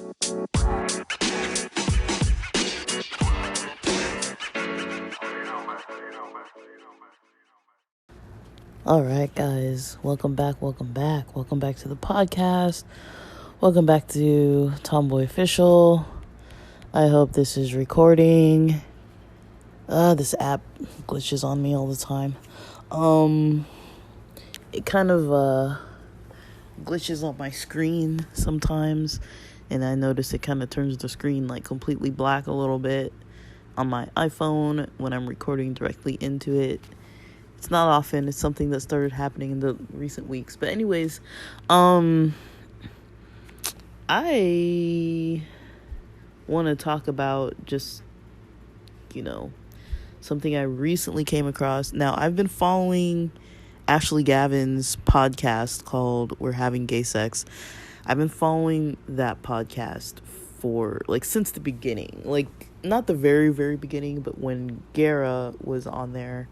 All right, guys, welcome back to the podcast. Welcome back to Tomboy Official. I hope this is recording. This app glitches on me all the time. It kind of glitches on my screen sometimes, and I notice it kind of turns the screen like completely black a little bit on my iPhone when I'm recording directly into it. It's not often. It's something that started happening in the recent weeks. But anyways, I want to talk about just, something I recently came across. Now, I've been following Ashley Gavin's podcast called We're Having Gay Sex. I've been following that podcast for, since the beginning. Not the very, very beginning, but when Gara was on there.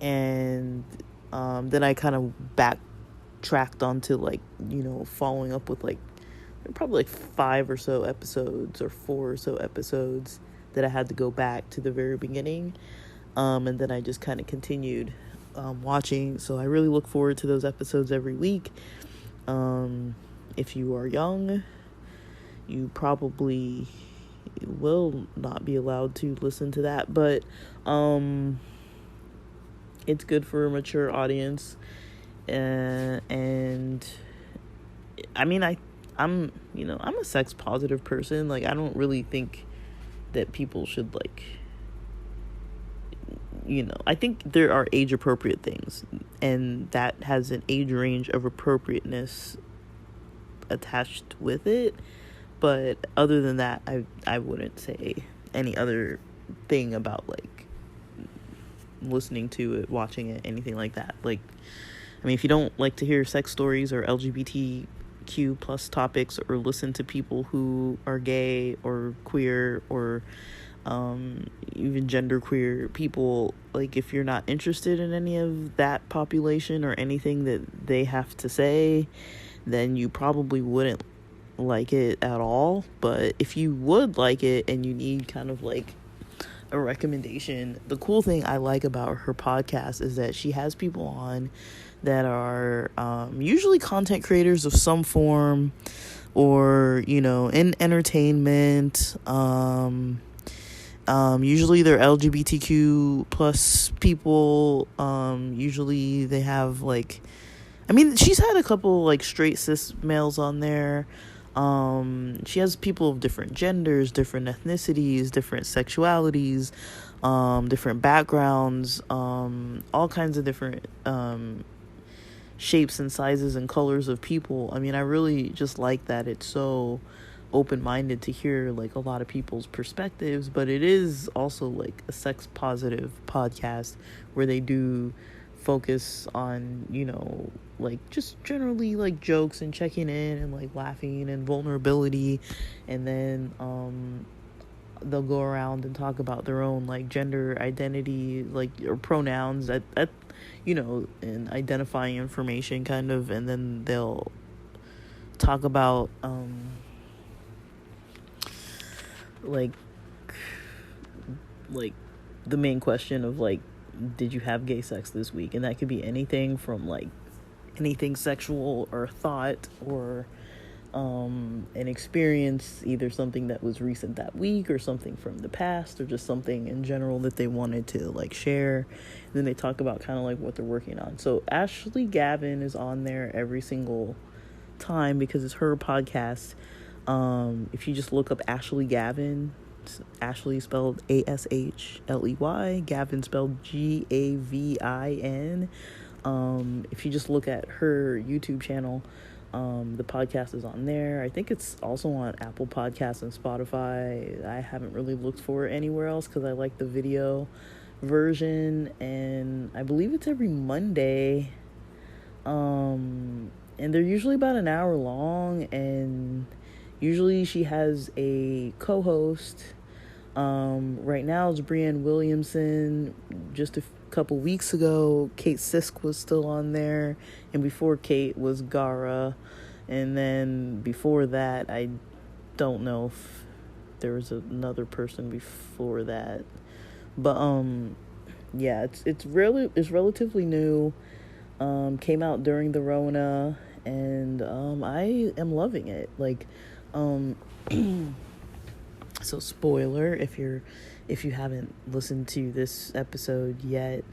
And then I kind of backtracked onto following up with probably 5 or so episodes or 4 or so episodes that I had to go back to the very beginning, and then I just kind of continued watching. So I really look forward to those episodes every week. If you are young, you probably will not be allowed to listen to that, but it's good for a mature audience, and I mean, I'm a sex positive person. I don't really think that people should I think there are age appropriate things, and that has an age range of appropriateness attached with it. But other than that, I wouldn't say any other thing about listening to it, watching it, anything like that. If you don't like to hear sex stories or LGBTQ plus topics, or listen to people who are gay or queer or even genderqueer people, if you're not interested in any of that population or anything that they have to say, then you probably wouldn't like it at all. But if you would like it and you need kind of a recommendation, the cool thing I like about her podcast is that she has people on that are usually content creators of some form, or in entertainment. Usually they're LGBTQ plus people. Usually they have she's had a couple straight cis males on there. She has people of different genders, different ethnicities, different sexualities, different backgrounds, all kinds of different shapes and sizes and colors of people. I really just like that it's so open-minded to hear a lot of people's perspectives, but it is also a sex positive podcast where they do focus on just generally jokes and checking in and laughing and vulnerability, and then they'll go around and talk about their own gender identity, or pronouns at and identifying information kind of, and then they'll talk about the main question of did you have gay sex this week? And that could be anything from anything sexual or thought, or an experience, either something that was recent that week or something from the past, or just something in general that they wanted to share. And then they talk about kind of what they're working on. So Ashley Gavin is on there every single time because it's her podcast. If you just look up Ashley Gavin, Ashley spelled ASHLEY, Gavin spelled GAVIN. If you just look at her YouTube channel, the podcast is on there. I think it's also on Apple Podcasts and Spotify. I haven't really looked for it anywhere else because I like the video version, and I believe it's every Monday. And they're usually about an hour long, and usually she has a co-host. Right now it's Brianne Williamson. Just a couple weeks ago, Kate Sisk was still on there, and before Kate was Gara, and then before that I don't know if there was another person before that, but yeah, it's relatively new. Came out during the Rona, and I am loving it. Like, so spoiler if you haven't listened to this episode yet,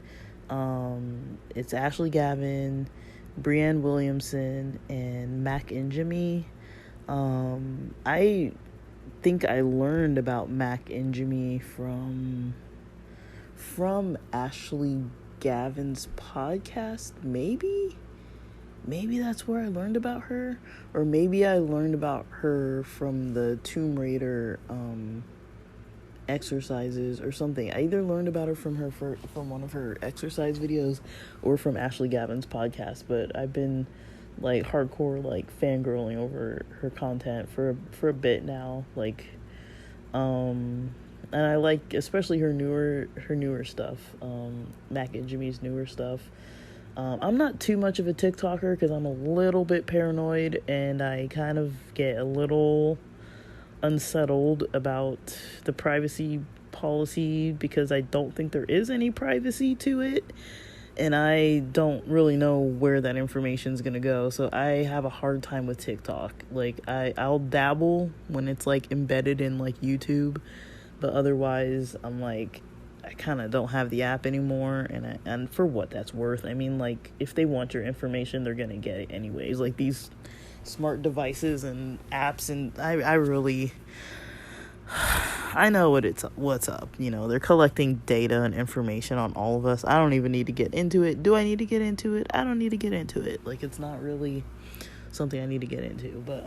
it's Ashley Gavin, Brianne Williamson, and Mac and Jimmy. I think I learned about Mac and Jimmy from Ashley Gavin's podcast. Maybe that's where I learned about her, or maybe I learned about her from the Tomb Raider exercises or something. I either learned about her from one of her exercise videos or from Ashley Gavin's podcast, but I've been like hardcore like fangirling over her content for a bit now, like and I like especially her newer stuff, Mac and Jimmy's newer stuff. I'm not too much of a TikToker because I'm a little bit paranoid and I kind of get a little unsettled about the privacy policy because I don't think there is any privacy to it, and I don't really know where that information is going to go. So I have a hard time with TikTok. Like I'll dabble when it's like embedded in like YouTube, but otherwise I'm like, I kind of don't have the app anymore, and for what that's worth. I mean, like, if they want your information, they're going to get it anyways. Like, these smart devices and apps, and I really, I know what's up. You know, they're collecting data and information on all of us. I don't even need to get into it. Do I need to get into it? I don't need to get into it. Like, it's not really something I need to get into, but,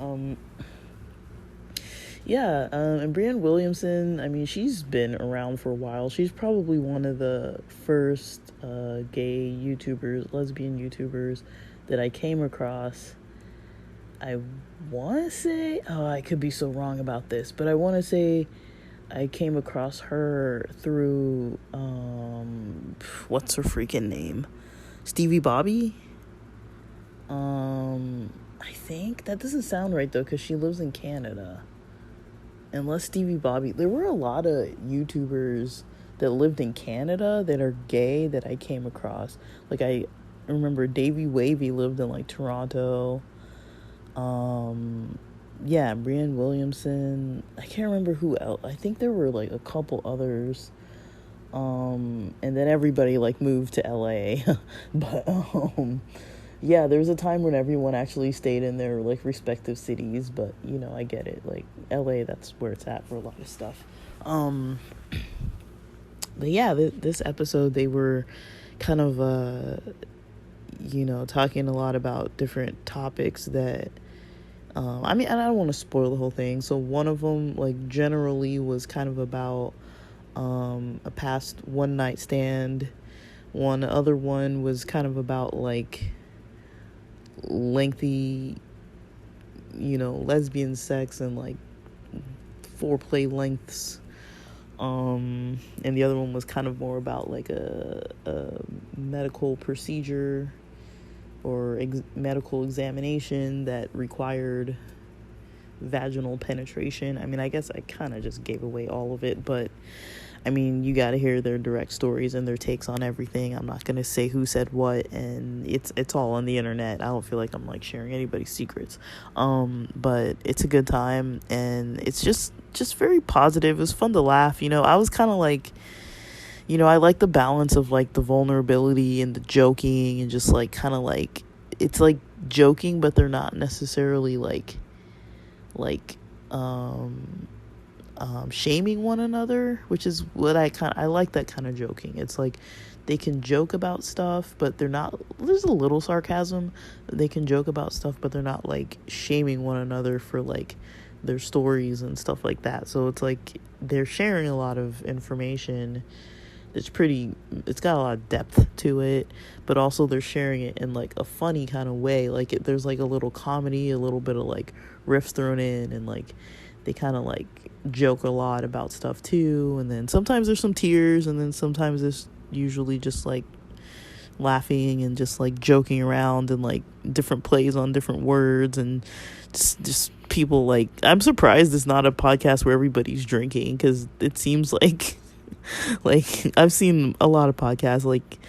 yeah, and Brianne Williamson, I mean, she's been around for a while. She's probably one of the first gay YouTubers, lesbian YouTubers that I came across. I want to say, I could be so wrong about this, but I want to say I came across her through, what's her freaking name? Stevie Bobby? I think. That doesn't sound right, though, because she lives in Canada. Unless Stevie Bobby, there were a lot of YouTubers that lived in Canada that are gay that I came across. Like, I remember Davey Wavy lived in like Toronto. Yeah, Brianne Williamson. I can't remember who else. I think there were like a couple others. And then everybody like moved to LA. But yeah, there was a time when everyone actually stayed in their like respective cities, but you know, I get it. Like LA, that's where it's at for a lot of stuff. But yeah, this episode they were kind of you know, talking a lot about different topics that I mean, and I don't want to spoil the whole thing. So one of them like generally was kind of about a past one night stand. One other one was kind of about like lengthy, you know, lesbian sex and like foreplay lengths, and the other one was kind of more about like a medical procedure or medical examination that required vaginal penetration. I mean, I guess I kind of just gave away all of it, but I mean, you got to hear their direct stories and their takes on everything. I'm not going to say who said what, and it's all on the internet. I don't feel like I'm like sharing anybody's secrets. But it's a good time, and it's just very positive. It was fun to laugh. You know, I was kind of like, you know, I like the balance of like the vulnerability and the joking and just like kind of like, it's like joking, but they're not necessarily like shaming one another, which is what I like that kind of joking. It's like they can joke about stuff, but they're not, there's a little sarcasm. They can joke about stuff, but they're not like shaming one another for like their stories and stuff like that. So it's like they're sharing a lot of information. It's got a lot of depth to it, but also they're sharing it in like a funny kind of way. Like there's like a little comedy, a little bit of like riffs thrown in, and like they kind of like joke a lot about stuff too. And then sometimes there's some tears, and then sometimes there's usually just like laughing and just like joking around and like different plays on different words, and just people, like, I'm surprised it's not a podcast where everybody's drinking, because it seems like like I've seen a lot of podcasts like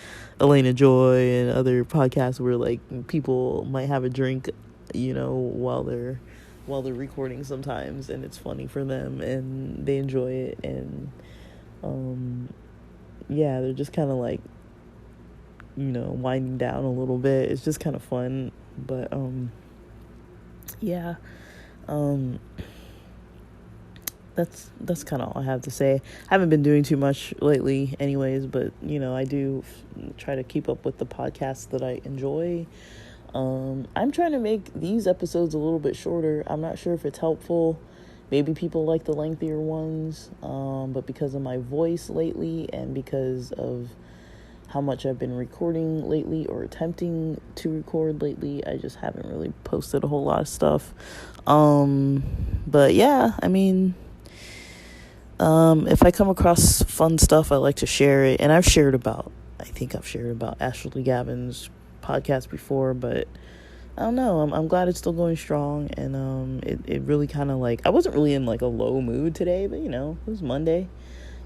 Elena Joy and other podcasts where like people might have a drink, while they're recording sometimes, and it's funny for them and they enjoy it, and yeah, they're just kind of like winding down a little bit. It's just kind of fun. But yeah, that's kind of all I have to say. I haven't been doing too much lately anyways, but I do try to keep up with the podcasts that I enjoy. I'm trying to make these episodes a little bit shorter. I'm not sure if it's helpful. Maybe people like the lengthier ones, but because of my voice lately and because of how much I've been recording lately or attempting to record lately, I just haven't really posted a whole lot of stuff. But yeah, I mean, if I come across fun stuff, I like to share it. And I think I've shared about Ashley Gavin's podcast before, but I don't know. I'm glad it's still going strong. And it really kind of like, I wasn't really in like a low mood today, but it was Monday,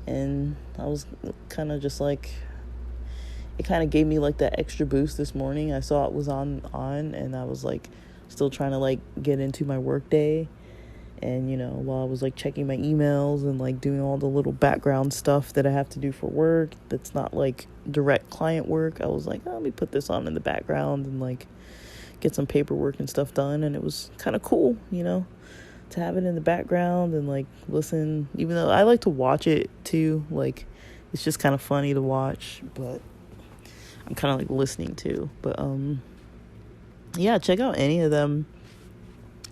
and I was kind of just like, it kind of gave me like that extra boost this morning. I saw it was on, and I was like still trying to like get into my work day. And, while I was like checking my emails and like doing all the little background stuff that I have to do for work, that's not like direct client work, I was like, let me put this on in the background and like get some paperwork and stuff done. And it was kind of cool, to have it in the background and like listen, even though I like to watch it too. Like, it's just kind of funny to watch, but I'm kind of like listening to. But yeah, check out any of them.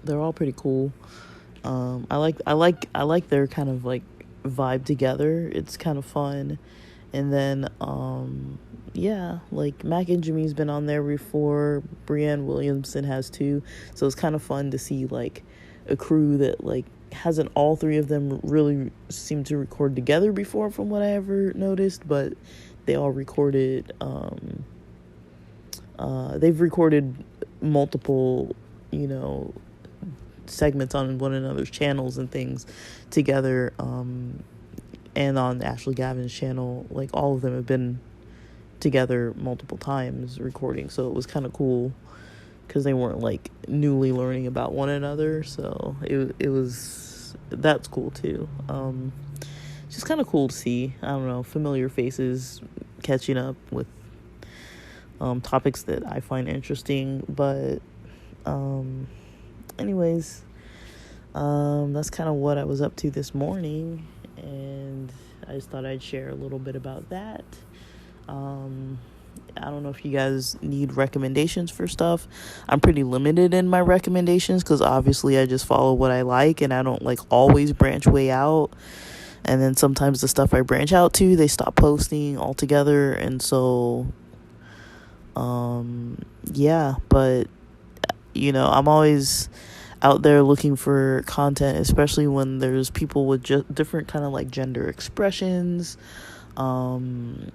They're all pretty cool. I like their kind of like vibe together. It's kind of fun. And then yeah, like Mac and Jimmy's been on there before. Brianne Williamson has too. So it's kind of fun to see like a crew that like hasn't all three of them really seemed to record together before, from what I ever noticed, but they all recorded they've recorded multiple segments on one another's channels and things together, and on Ashley Gavin's channel, like all of them have been together multiple times recording. So it was kind of cool because they weren't like newly learning about one another. So that's cool too. Just kind of cool to see, I don't know, familiar faces catching up with topics that I find interesting. But anyways, that's kind of what I was up to this morning, and I just thought I'd share a little bit about that. I don't know if you guys need recommendations for stuff. I'm pretty limited in my recommendations because obviously I just follow what I like, and I don't like always branch way out. And then sometimes the stuff I branch out to, they stop posting altogether. And so yeah, but I'm always out there looking for content, especially when there's people with different kind of like gender expressions, different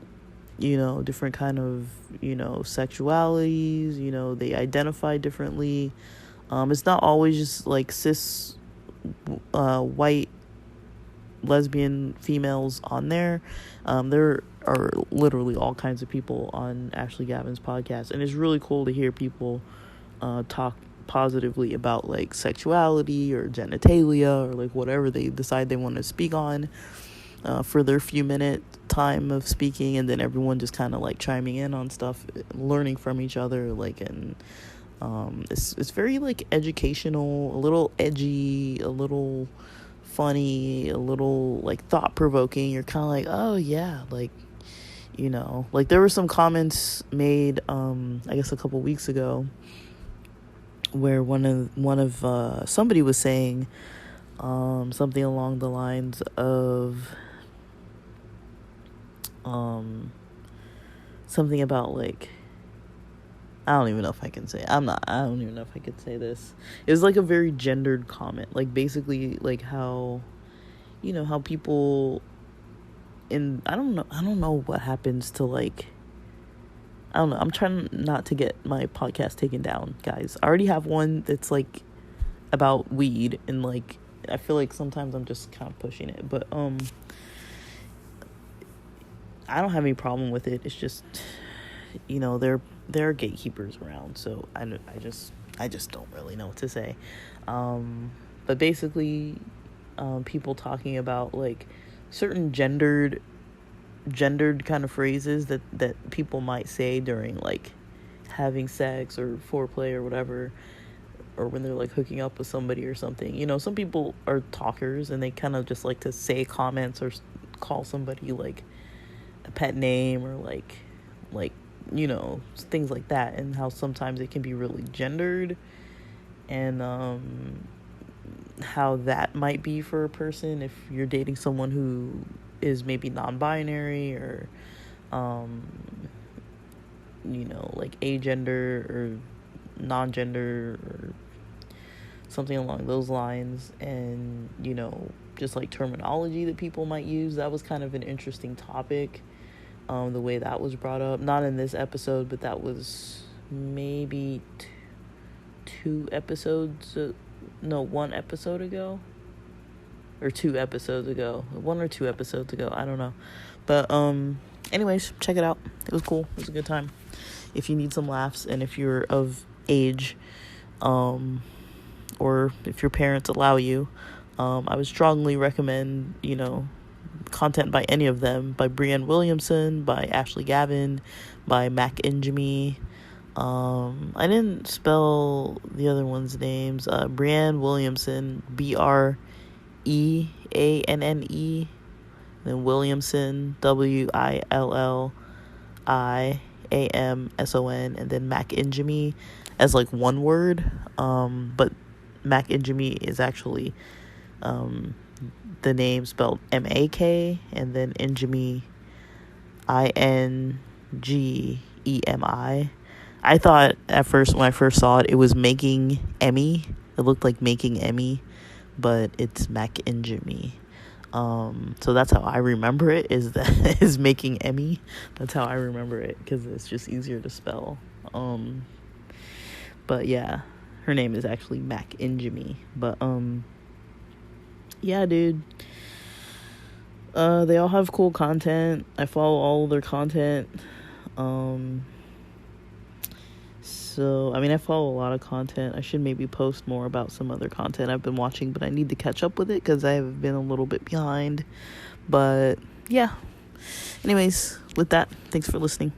kind of sexualities. They identify differently. It's not always just like cis white lesbian females on there. There are literally all kinds of people on Ashley Gavin's podcast, and it's really cool to hear people talk positively about like sexuality or genitalia or like whatever they decide they want to speak on for their few minute time of speaking, and then everyone just kind of like chiming in on stuff, learning from each other, like, and it's very like educational, a little edgy, a little funny, a little like thought-provoking. You're kind of like, oh yeah, like like there were some comments made I guess a couple weeks ago where one of somebody was saying something along the lines of something about like, I don't even know if I can say, I don't even know if I could say this. It was like a very gendered comment, like basically like how how people I don't know what happens to like, I don't know. I'm trying not to get my podcast taken down, guys. I already have one that's like about weed, and like I feel like sometimes I'm just kind of pushing it, but I don't have any problem with it. It's just, there are gatekeepers around, so I just don't really know what to say. But basically, people talking about like certain gendered kind of phrases that people might say during like having sex or foreplay or whatever, or when they're like hooking up with somebody or something. Some people are talkers and they kind of just like to say comments or call somebody like a pet name, or like things like that, and how sometimes it can be really gendered, and how that might be for a person if you're dating someone who is maybe non-binary, or like agender or non-gender or something along those lines, and just like terminology that people might use. That was kind of an interesting topic, the way that was brought up, not in this episode, but that was maybe 1 episode ago, or 2 episodes ago, 1 or 2 episodes ago, I don't know. But anyways, check it out. It was cool. It was a good time. If you need some laughs, and if you're of age, or if your parents allow you, I would strongly recommend content by any of them, by Brianne Williamson, by Ashley Gavin, by Mac Injemy. I didn't spell the other one's names. Brianne Williamson, Breanne, then Williamson, Williamson, and then Mac Injemy as like one word. But Mac Injemy is actually the name spelled M-A-K, and then Injemy, Ingemi. I thought at first, when I first saw it, it was Making Emmy. It looked like Making Emmy, but it's Mac Injemy. So that's how I remember it, is Making Emmy. That's how I remember it, because it's just easier to spell. But yeah, her name is actually Mac Injemy. But yeah, dude. They all have cool content. I follow all their content. So, I follow a lot of content. I should maybe post more about some other content I've been watching, but I need to catch up with it because I have been a little bit behind. But, yeah. Anyways, with that, thanks for listening.